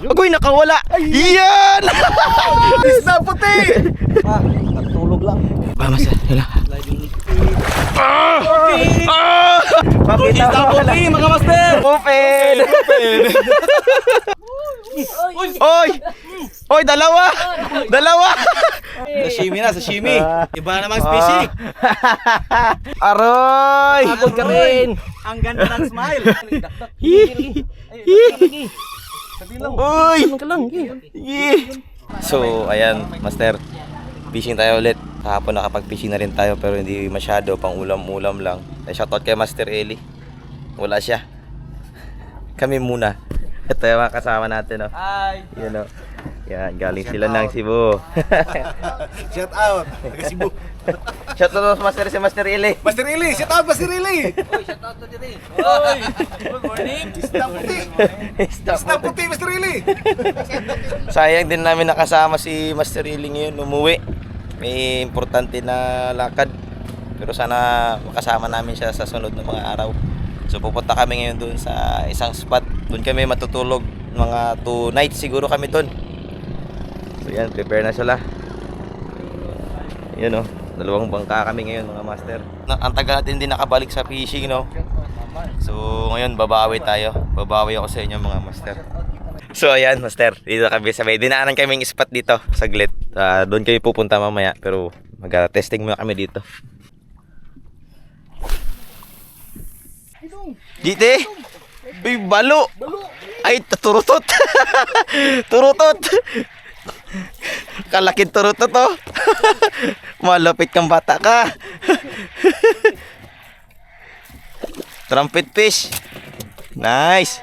Agoy, nakawala. Yan! Isda puti! Natulog lang. Master. Hala. Isda puti, mga master! Open! Oy! Oy, dalawa! Dalawa! Sashimi na, sashimi. Iba namang species. Aroy! Abot ka rin. Ang ganda ng smile. Uy! So, ayan, Master. Fishing tayo ulit. Kahapon nakapag-fishing na rin tayo pero hindi masyado, pang ulam-ulam lang. Shoutout kay Master Eli. Wala siya. Kami muna. Ito yung mga kasama natin, oh. Hi. Yan, oh. Yan, galing sila ng Cebu. Shout out. Taga Cebu. Shoutout Master si Master Eli. Master Ili, shout out Master Ili. Shout out to diri. Oy, good morning. Isda puti. Stop. Isda puti, Master Ili. Sayang din namin nakasama si Master Eli ngayon, umuwi. May importante na lakad. Pero sana makasama namin siya sa sunod na mga araw. So pupunta kami ngayon doon sa isang spot. Doon kami matutulog. Mga 2 nights siguro kami doon. So yan, prepare na sila. Yan, oh. 2 bangka kami ngayon, mga master. Ang tagal natin din nakabalik sa fishing, no? So ngayon babawi tayo. Babawi ako sa inyo, mga master. So ayan, master, dito kami sa may dinaanan kaming spot dito, saglit. Doon kami pupunta mamaya, pero mag-testing muna kami dito. GT? Uy, balo! Ay, turutot! Turutot! Kalaking turutot, oh! Malapit kang bata ka! Trumpet fish! Nice!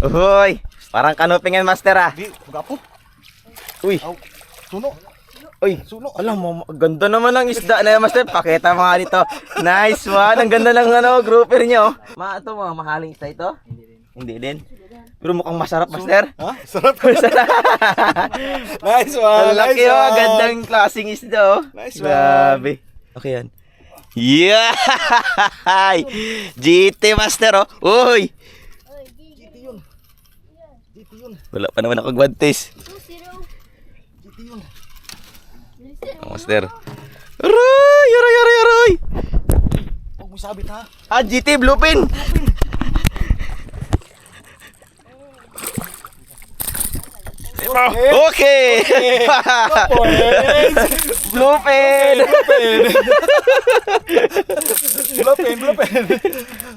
Uy! Parang kanuping yan, master, ah! Di, gapo. Uy! Suno. Uy! Alam mo, ganda naman ng isda na yan, master. Pakita mo nga dito. Nice one! Ang ganda ng grouper nyo. Ito mga mahaling isda ito? Hindi din. Pero mukhang masarap, master. Ha? Sarap. Masarap. Nice one. Ang laki, oh. Gandang klaseng isda, oh. Nice one. Grabe. Okay yan. Yeah! GT, master, oh. Uy! GT yun. GT yun. Wala pa naman ako guwantes. GT yun. Master. Aray! Aray! Aray! Aray! Huwag mo sabit ha. GT bluepin! Okay! Bluepin! Bluepin.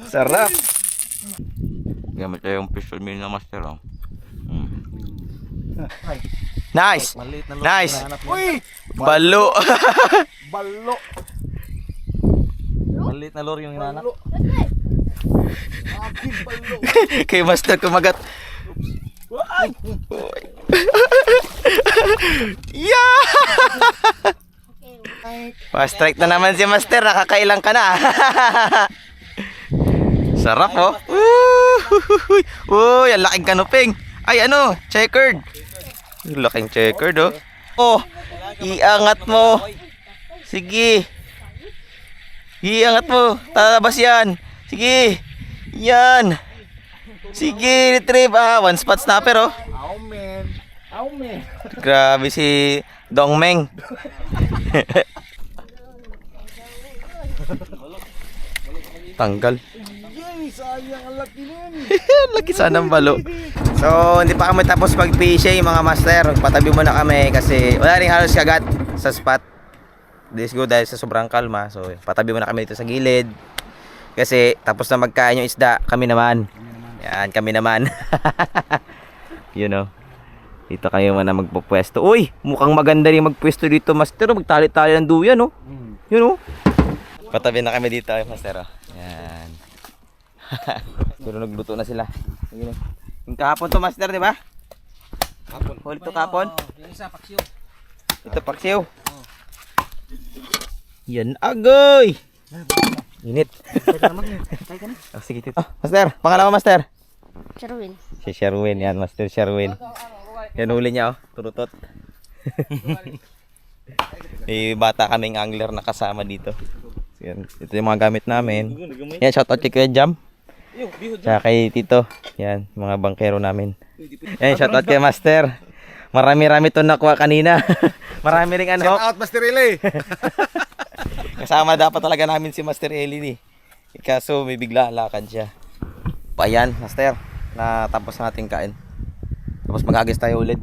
Sarap! Gamit tayo yung pistol meal na master, oh. Nice! Nice! Uy! Balo! Balo. Malit na lure yung hinahanap. Abig balo. Kay master kumagat. Ay! Yeah! Pa-strike na naman si master, nakakailang ka na. Sarap, oh. Uy, ang laking kanuping. Ay, ano, checkered. Laking checkered, oh. Oh, iangat mo. Sige. Iangat mo. Tatabas yan. Sige. Yan. Sige, retrieve. One spot snapper, oh. Ow man. Ow man. Grabe si Dongmeng. Tanggal. Yay, sayang ang laki nun. Laki sanang balo. So, hindi pa kami tapos mag-fishing, mga master. Patabi muna kami kasi wala rin halos kagat sa spot. Let's go dahil sa sobrang kalma. So, patabi muna kami dito sa gilid. Kasi tapos na magkain yung isda, kami naman. Yan, kami naman. You know. Dito kayo man na magpupwesto. Uy, mukhang maganda rin magpwesto dito, master. Magtali-tali ng duyan, oh. You know. Patabi na kami dito, master, oh. Yan. Pero nagluto na sila. Sige na. Yung kahapon to, master, di ba? Kapon. Huli to kahapon. Yung isa, paksiw. Ito, paksiw. Yan, agoy! Init. Oh, sige, tito. Master, pangalawa, master. Sherwin. Si Sherwin, yan, Master Sherwin. Yan huli niya, oh, turutot. May bata kaming angler na kasama dito. Yan, ito yung mga gamit namin. Yan, shoutout kay Kuya Jam. Tsaka kay Tito. Yan, mga bangkero namin. Ayan, shoutout kay Master. Marami-rami to nakuha kanina. Marami ring Shout ano. out Master Rile. Kasama dapat talaga namin si Master Eli ni. Kaso may bigla lakad siya. Ayan, Master. Natapos natin kain. Tapos mag-agis tayo ulit.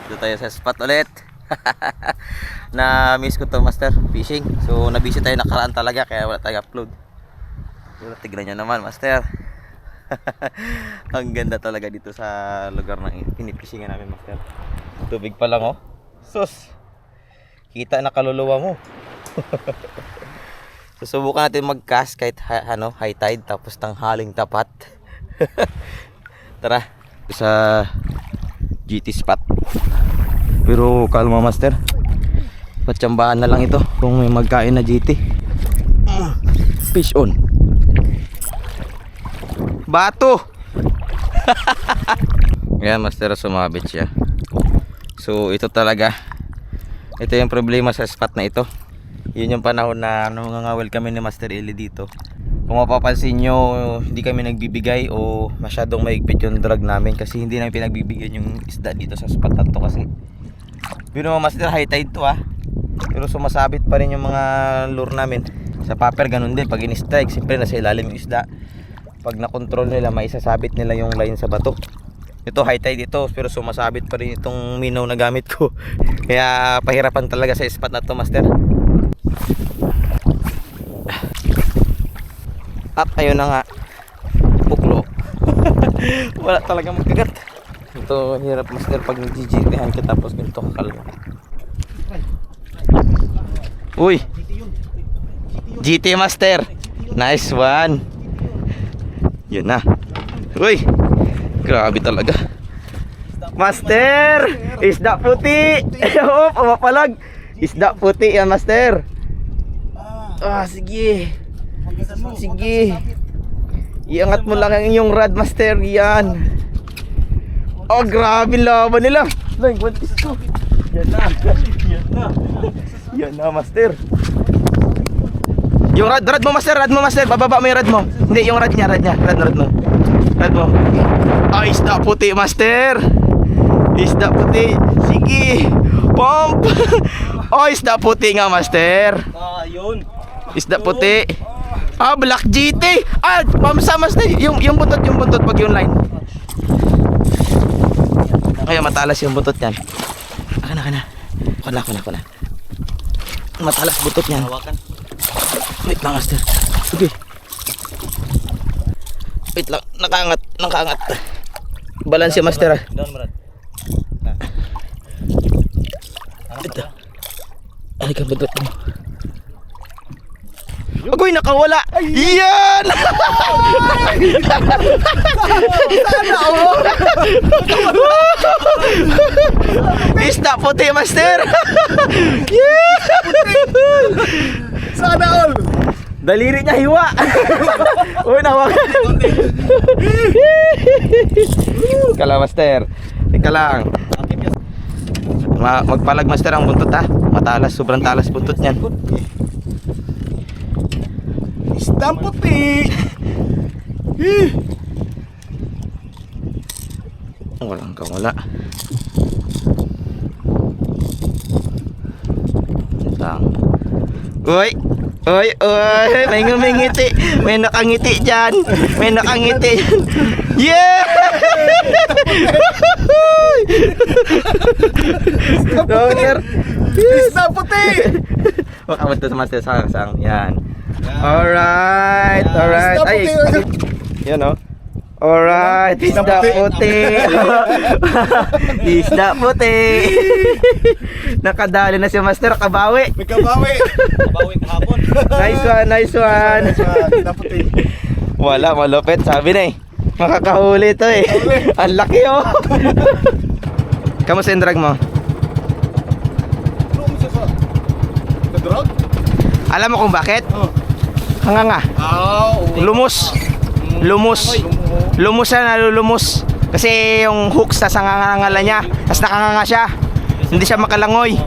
Dito tayo sa spot ulit. Na-miss ko to, Master, fishing. So na-busy tayo nakaraan talaga kaya wala tayong upload. Pero tignan nyo naman, Master. Ang ganda talaga dito sa lugar na piniprishingan namin, Master. Tubig pa lang, oh. Sus! Kita na kaluluwa mo. Susubukan natin mag-cast kahit high tide tapos tanghaling tapat. Tara, sa GT spot. Pero kalma, Master. Patsambahan na lang ito kung may magkain na GT. Fish on. Bato. Yan, Master, sumabit siya. So ito talaga, ito yung problema sa spot na ito. Yun yung panahon na nangangawil kami ni Master Eli dito. Kung mapapansin nyo, hindi kami nagbibigay o masyadong maigpit yung drag namin kasi hindi namin pinagbibigyan yung isda dito sa spot na to kasi pero Master, high tide to pero sumasabit pa rin yung mga lure namin. Sa popper ganun din, pag in-strike siyempre nasa ilalim yung isda. Pag na-control nila, maisasabit nila yung line sa bato. Ito high tide ito pero sumasabit pa rin itong minaw na gamit ko. Kaya pahirapan talaga sa spot na to, Master. At ayun na nga, buklo. Wala talaga magkagat. Ito hirap, Master, pag nag-GGPhan ka tapos ganito kakalma. Uy, GT, Master. Nice one. Yun na. Uy, grabe talaga, Master. Isda puti. Oh, pumapalag. Isda puti yan, Master. Sige. Sige. Iangat mo lang ang inyong rod, Master. Yan. Oh, grabe laban nila. Lang, what is to? Yan na. Yan na. Yan na, Master. Yung rod mo, Master. Rod mo, Master. Bababa mo yung rod mo. Hindi, yung rod niya. Rod mo. Rod mo. Oh, isda puti, Master. Isda puti. Sige. Pump. Oh, isda puti nga, Master. Yun. Isda puti. Black GT. Pamsa, Master. Yung buntot pag yung line. Ngayon matalas yung buntot yan. Kana. Kuna. Matalas buntot yan. Hawakan. Wait lang, Master. Sige. Wait lang, nakaangat. Balance si Master. Down, Brad. Ito. Ay, ka buntot mo. Agoy, nakawala. Yan! Isda puti, Master. Yeah! Sana all. Daliri niya hiwa. Uy, nawakan. Kala, Master. Ika lang. Magpalag, Master, ang buntot Matalas, sobrang talas buntot niyan. Isda puti. Walang kawala. Lang. Uy, may ngumingiti. May nakangiti dyan. Yeah! Donger. Isda puti. Makamot to sa Master sang. Yan. Alright. Isda Ay, puti. yan o. Alright, isda puti. Isda puti. Nakadali na si Master, kabawi. May kabawi. Kabawi kahapon. Nice one. Isda puti. Wala, malupit. Sabi na makakahuli to Ang laki Kamusta yung drag mo? Ano mo siya sa drug? Alam mo kung bakit? Hanganga. Lumos siya, nalulumos. Kasi yung hook sa sangangala niya, tapos nakanganga siya. Hindi siya makalangoy.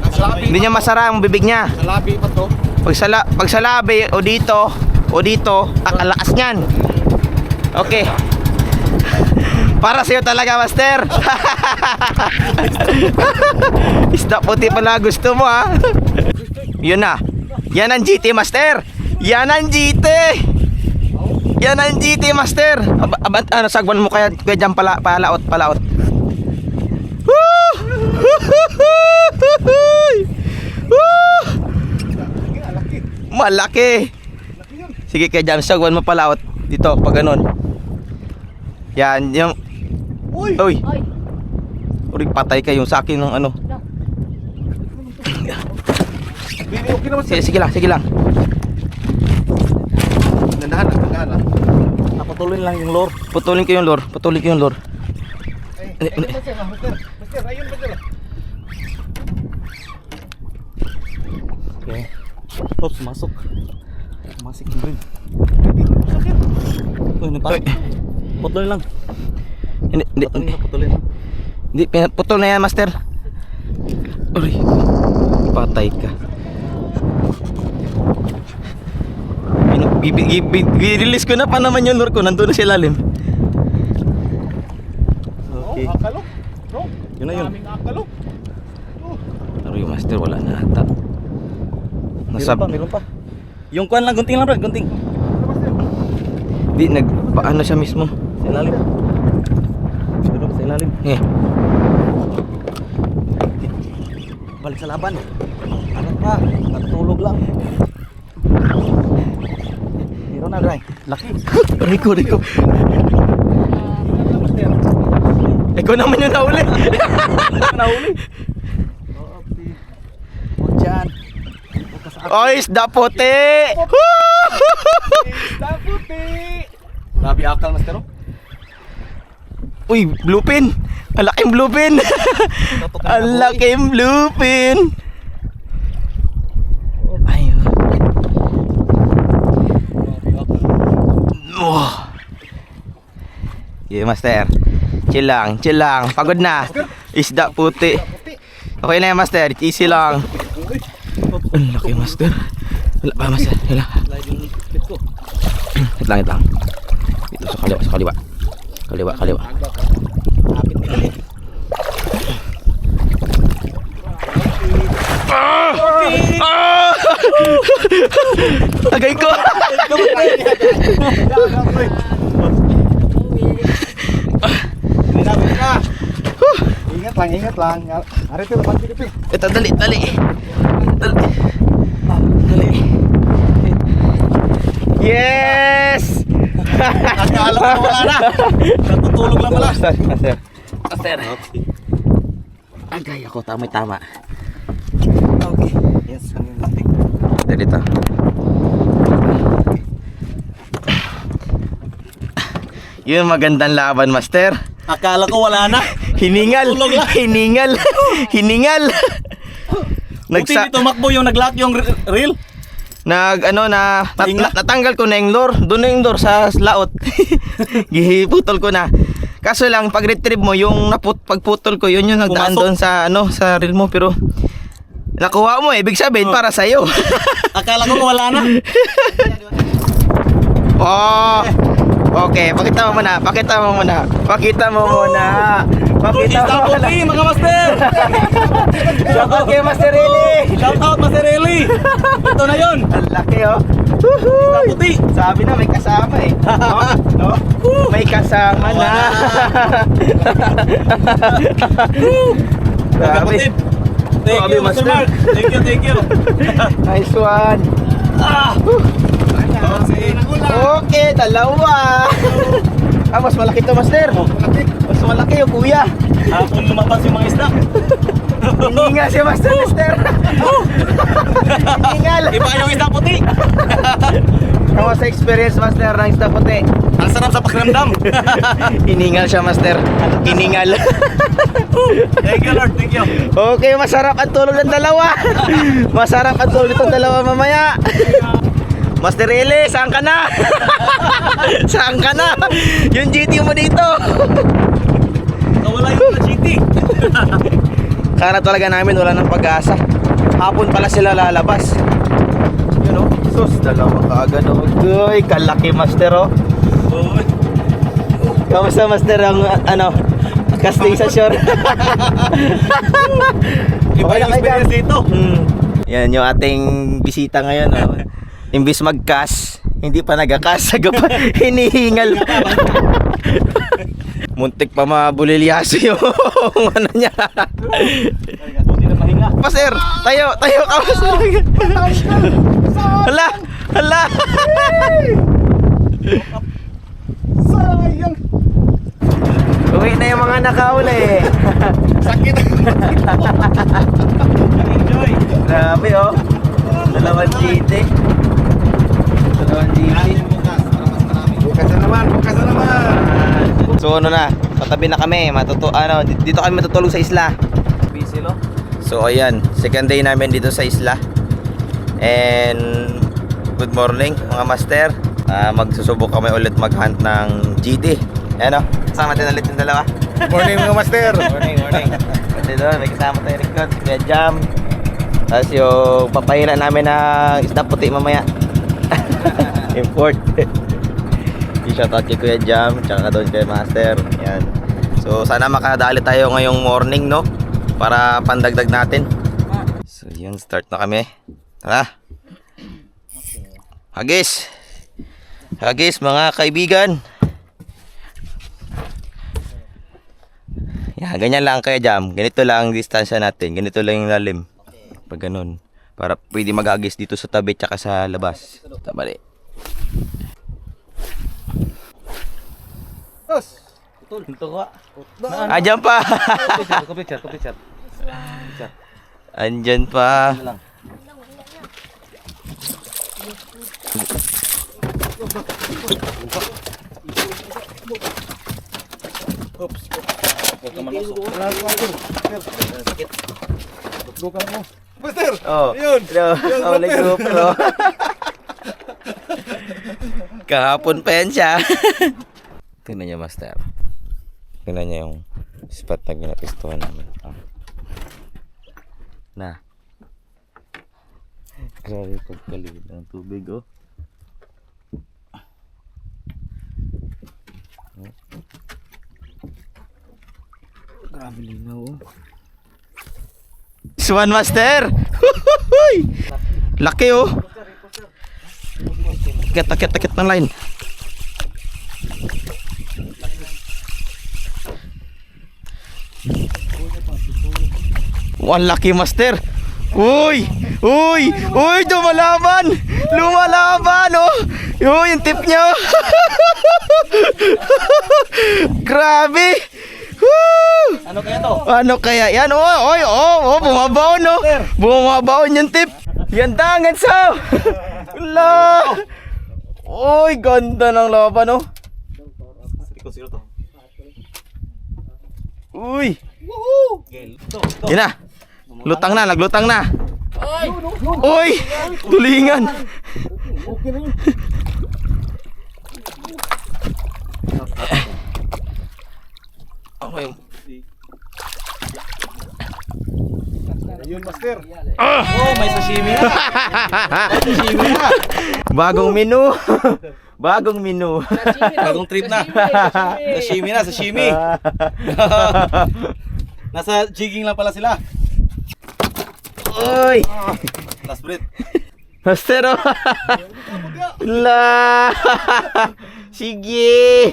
Hindi niya masara ang bibig niya. Sa labi pa to. Pag sa labi o dito, ang lakas niyan. Okay. Para sa'yo talaga, master. Isda puti pala gusto mo, ha? Yun na. Yan ang GT, master. Yan ang GT. Yan ang GT, master. Ano, sagwan mo kaya dyan palaot. Woo! Woo! Malaki. Sige kaya dyan, sagwan mo palaot. Dito, pag ganun. Yan, yung... Uy! Uy, patay kayong sa akin ng ano. Sige lang. Nandahan lang. Patuloy lang yung lure. Putulin ko yung lure. Mister, ayun ba sir? Okay. Oops, masuk yung rin. Uy, napasok. Patuloy lang. Patuloy lang. Hindi, putol na yan, master. Uy, patay ka. I-release ko na pa naman yung lure ko. Nandun na sa ilalim. Okay. Akalo. Bro. Yun na yun. Daming akalo. Pero yung master, wala na ata. Meron pa. Yung kuhan lang, gunting lang bro, gunting. Di, nagpaano siya mismo. Sa ilalim. Meron pa sa ilalim. Eh, Balik sa laban. Ano pa? Natulog lang. Meron na, Dray. Laki. Rico. Ikaw naman yung nahuli. Nahuli. Huwag dyan. Huwag ka sa akin. Oy, isda puti. Daputi. Grabe akal, master. Uy, bluepin. Ang laking bluepin. Ang laking bluepin. Ayun. Oh. Yeah, master. Chill lang. Pagod na. Isda puti. Okay na yan, master. Easy lang. Ang laki, master. Wala pa, master. Wala. Sliding clip ko. Wait lang. Dito sa kaliwa. Kaliwa. Agay ko. Ingat lang. Ari tuh lepas dikit. Ito, dali. Yes! Akala ko wala na. Natutulog lang pala. Master. Agay ako, tama. Okay. Yes, ang latik. Dito. Yun, magandang laban, master. Akala ko wala na. Hiningal. Buti tumakbo yung nag-lock yung reel. Natanggal ko na yung lure. Doon na yung lure sa laot. Gihiputol ko na. Kaso lang pag retrieve mo yung pagputol ko, yun yung nagdaan Pumasok. doon sa reel mo, pero nakuha mo, ibig sabihin para sa iyo. Akala ko wala na. Oh. Okay, pakita mo muna. Isda puti, mga master. Shout out kay Master Eli. Shout out, Master Eli. Ito na yun. Ang laki, oh. Isda puti. Sabi na may kasama eh. No? May kasama na. Grabe. Kapatid. Thank Grabe, you, Master Master. Mark. Thank you. Nice one. Okay, dalawa. Mas malaki to, Master. Mas malaki yung kuya. Hapon lumabas yung mga isda. Hiningal si Master. Hiningal. Iba yung isda puti. Kamu sa experience, Master, ng isda puti. Ang sarap sa pakiramdam. Hiningal siya, Master. Hiningal. Thank you, Lord. Thank you. Okay, masarap ang tulog ng dalawa. Masarap ang tulog ng dalawa mamaya. Master Eli, saan ka na? Saan ka na? Yung GT mo dito. Nawala yung GT. Kara talaga namin wala ng pag-asa. Hapon pala sila lalabas. Yun o, sus, dalawa kaagad o. Uy, kalaki, Master o. Kamusta master ang casting sa shore? Iba yung experience dito. Yan yung ating bisita ngayon. Oh. Imbis mag-cast, hindi pa nag-cast. Hinihingal. Muntik pa mabulilyaso yung ano niya. Buti na mahinga. Master, tayo ka master. Hala, hala. Sayang. Uwi na yung mga nakauna eh. Sakit. Enjoy. Grabe oh. Dalawang GT. Bukas na naman. So ano na, patabi na kami. Dito kami matutulog sa isla. Busy lo. So ayan, second day namin dito sa isla. And good morning mga master. Magsusubok kami ulit mag-hunt ng GT. Ayan o, kasama din ulit yung dalawa. Morning mga master. Morning. Kasi doon, may kasama tayo record, Kuya Jam. Tapos yung papahira namin ng isda puti mamaya. Import. I-shoutout kay Kuya Jam, tsaka doon kay Master. Yan. So sana makadali tayo ngayong morning, no? Para pandagdag natin. So yun, start na kami. Tara. Hagis mga kaibigan. Yan, ganyan lang Kuya Jam. Ganito lang ang distansya natin. Ganito lang yung lalim. Pag ganun. Para pwede mag-agis dito sa tabi tsaka sa labas. Tabali. Ito ko. Andyan pa. Picture. Andyan pa. Master. Oh. Yun. Oh, like GoPro. Kahapon pa yan siya. Tingnan niya master. Tingnan niya yung spot na ginapistuhan namin. Oh. Na. Grabe pagkalibid ng tubig oh. Grabe linaw oh. Swan master. Huhuy! Laki oh. Akit ng line. Wah, laki master. Uy! Lumalaban oh. Yung tip niya. Grabe. Woo! Ano kaya yan? Bumabaon no. Bumabaon yung tip. Yan dangan sa. Wala. Uy, ganda ng laban no. Siro to. Uy. Yan na. Naglutang na. Uy, tulingan. Okay. Ayun master. Oh, may sashimi na. Bagong menu. Bagong trip na. Sashimi. Nasa jigging lang pala sila. Uy. Last breath. Master oh. La. Sige.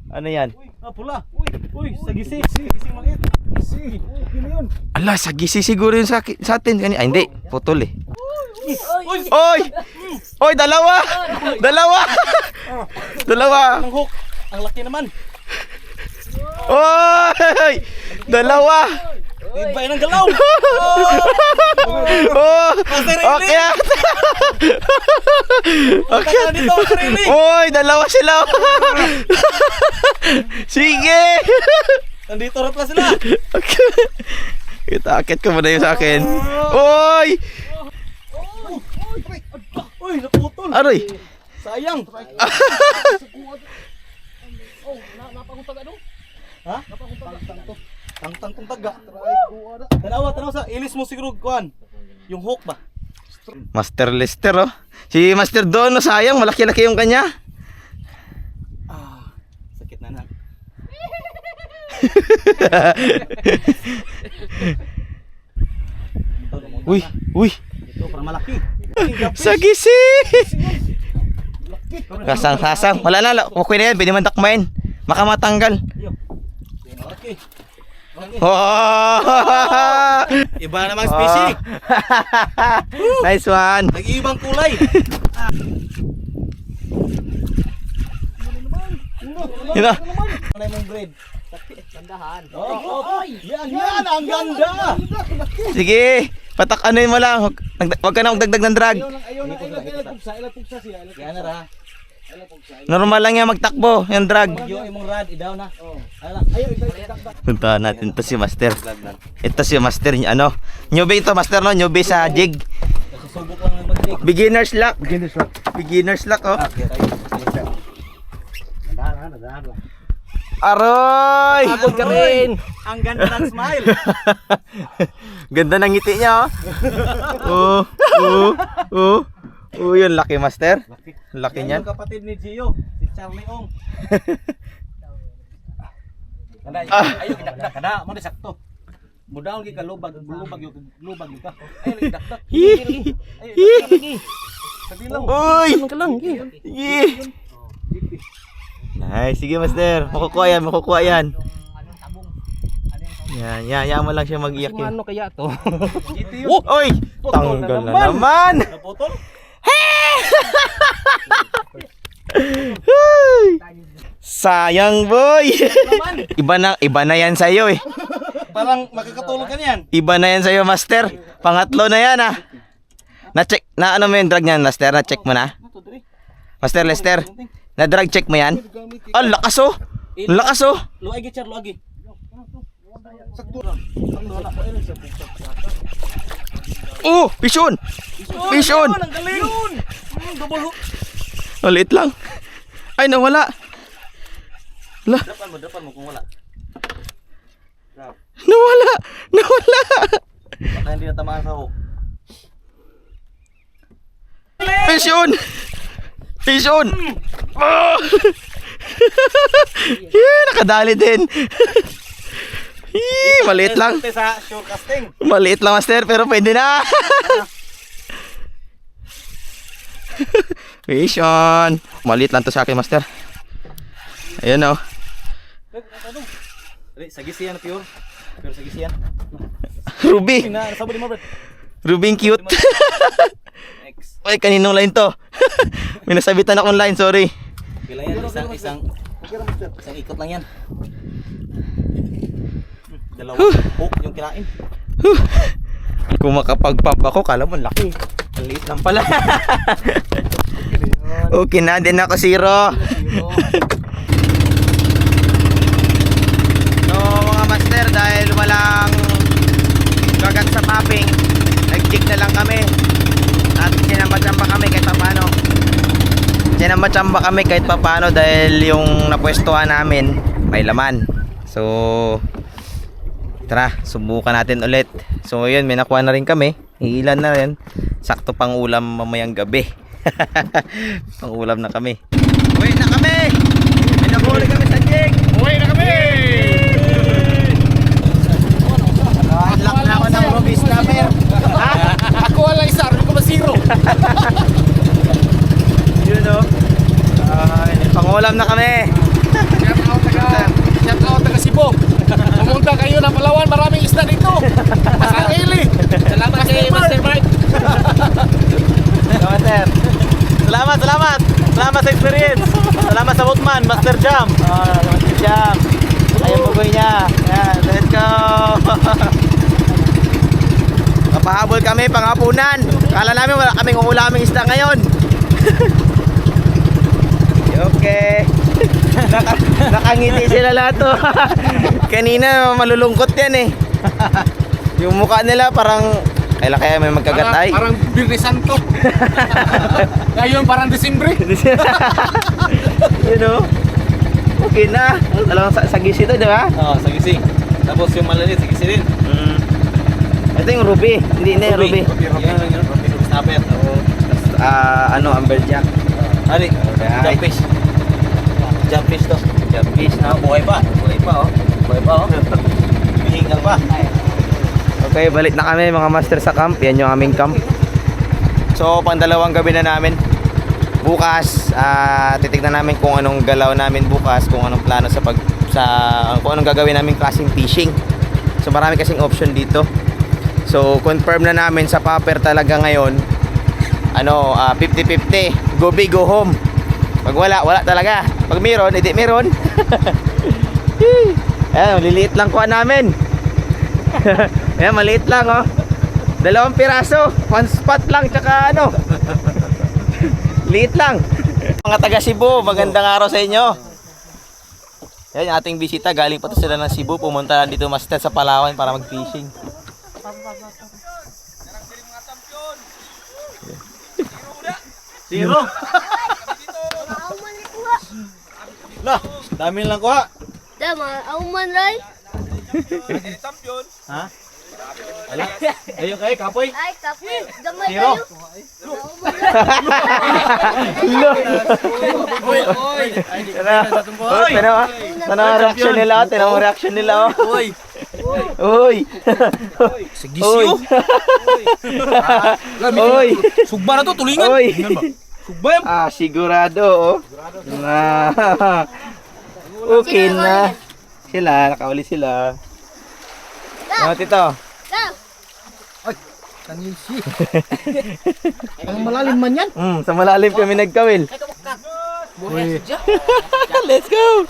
Ano yan? Pula. Uy, sagisi. Sagising maliit. Ala, sagisi siguro yun sa atin. Ay, hindi. Putol eh. Oy, dalawa. Ang hook. Ang laki naman. Oy, dalawa. Ibay ng galaw. Okay. Oy, dalawa sila. Sige. Nandito rin pala sila. Okay. Itakit ko muna yung sa akin. Oy! Uy, naputol. Aroy! Sayang. Ha? Tang taga. Tanawa sa ilis mo siguro kuan. Yung hook ba? Master Lester oh. Si Master Dono sayang, malaki-laki yung kanya. Anak. Uy, uy. Ito para malaki. Sagisi! Kasang-kasang. Wala na, okay na yan. Pwede man takmain. Baka matanggal. Okay. Oh! Iba namang species. Nice one. Nag-iibang kulay. Yun na. Ano yung bread? Gandahan. Oh, yan, ang ganda. Sige. Patakanin mo lang. Huwag ka na magdagdag ng drag. Ayaw na pugsa siya. Yan na ra. Normal lang yan magtakbo. Yung drag. Yo imong rad idaw na. Ayaw idagdag. Puntahan natin ito si Master. Ito si Master. Ano? Newbie ito Master no? Newbie sa jig. Susubok lang ng mag-jig. Beginner's luck. Beginner's luck oh. Aroy! Abot ka rin. Ang ganda ng smile. Ganda ng ngiti niya oh. Yun laki Master. Laki Yan niyan. yung kapatid ni Gio, si Charlie Ong. Ayaw idagdag ka na, mo sakto. Mudaon gi ka lubag yung ka. Ayaw idagdag. Sabi lang. Uy! Sige. Nice, sige Master. Makukuha yan. Yan mo lang siya mag-iyak yun. Ano kaya to? Uy! Tanggal na naman! Naputol? Sayang boy! Iba na yan sa'yo eh. Parang makakatulog ka niyan. Iba na yan sa'yo Master. Pangatlo na yan ah. Na-check, na ano mo yung drag niyan Master? Na-check mo na? Master Lester, na-drag check mo yan? Ang lakas oh! Ang lakas oh! Luagi Char, luagi. Oh! Fish on! Fish on! Ang galing! Double hook. Maliit lang. Ay, nawala. La, Dapan mo kung wala. nawala. Nawala. Baka hindi natamaan sa hook. Fish on! Fish on! Oh! Yeah, nakadali din. Maliit lang. Sa shore casting. Maliit lang Master, pero pwede na. Fish on. Maliit lang to sa akin Master. Ayan oh. Sagisi yan pure. Pero sagisi yan. Ruby. Sabi mo bro. Ruby cute. Next. Ay, kaninong line to? May nasabitan akong line, sorry. Kailan yan? Isang ikot lang yan. Dalawa hook yung kinain. Kung makapag-pop ako, kala mo laki. Ang liit lang pala. Okay na, din ako zero. So mga master, dahil walang gagat sa popping, nag-jig na lang kami. At sinamba-chamba kami kahit paano. Sinamba-chamba kami kahit paano dahil yung napwestuhan namin may laman. So tara, subukan natin ulit. So yun, may nakuha na rin kami. Ilan na rin. Sakto pang ulam mamayang gabi. Pang ulam na kami. Uwi na kami! May nabuli kami sa jig! Uwi na kami! Unlock na ako ng Ruby Scammer. Ako wala isa, hindi ko masiro. Yun o. Pang ulam na kami. Shout out taga Cebu. Pumunta kayo ng Palawan, maraming isda dito. Master Eli. Salamat kay Master Mike. Master. Salamat sa experience. Salamat sa boatman, Master Jam. Master Jam. Ayaw bugoy niya. Yan, let's go. Papahabol kami panghapunan. Kala namin wala kaming uulaming isda ngayon. Okay. Nakangiti sila lahat to. Kanina malulungkot yan eh. Yung mukha nila parang kailan kaya may magkagatay. Parang Birne Santo. Ngayon parang Desembre. You know? Okay na. Dalawang sagisi to, di ba? Oo, sagisi. Tapos yung malalit, sagisi din. Ito yung ruby. Hindi na yung ruby. Ruby snapper. Ano, amberjack. Ari, Alright. jumpfish. Jumpfish to. Fish na. Buhay pa. Buhay pa oh. Buhay pa oh. Hihingal pa. Okay, balik na kami mga master sa camp. Yan yung aming camp. So, pang-dalawang gabi na namin. Bukas, titignan namin kung anong galaw namin bukas, kung anong plano kung anong gagawin namin klaseng fishing. So, marami kasing option dito. So, confirm na namin sa paper talaga ngayon. 50-50. Go big, go home. Pag wala talaga. Pag meron, hindi meron. Ayan, liliit lang kuha namin. Ayan, maliit lang oh. 2 piraso, 1 spot lang, tsaka liit lang. Mga taga Cebu, magandang araw sa inyo. Yan yung ating bisita, galing pa to sila ng Cebu. Pumunta dito master sa Palawan para mag-fishing. Zero. Lah, dami lang kuha. Tama, auman ray. Ha? Ala. Ayun kay kapoy. Ay, kape. Gamay Zero. kayo. Auman ray. Tana ang reaction nila, tana ang reaction nila oh. Uy. Uy. Sigisyo. Uy. Sugba na to, tulingan. Uy. Sugba yan. Sigurado oh. Okay na. Sila, nakauli sila. Ano tito? Ka. Ang malalim man yan. Sa malalim kami nagkawil. Let's go!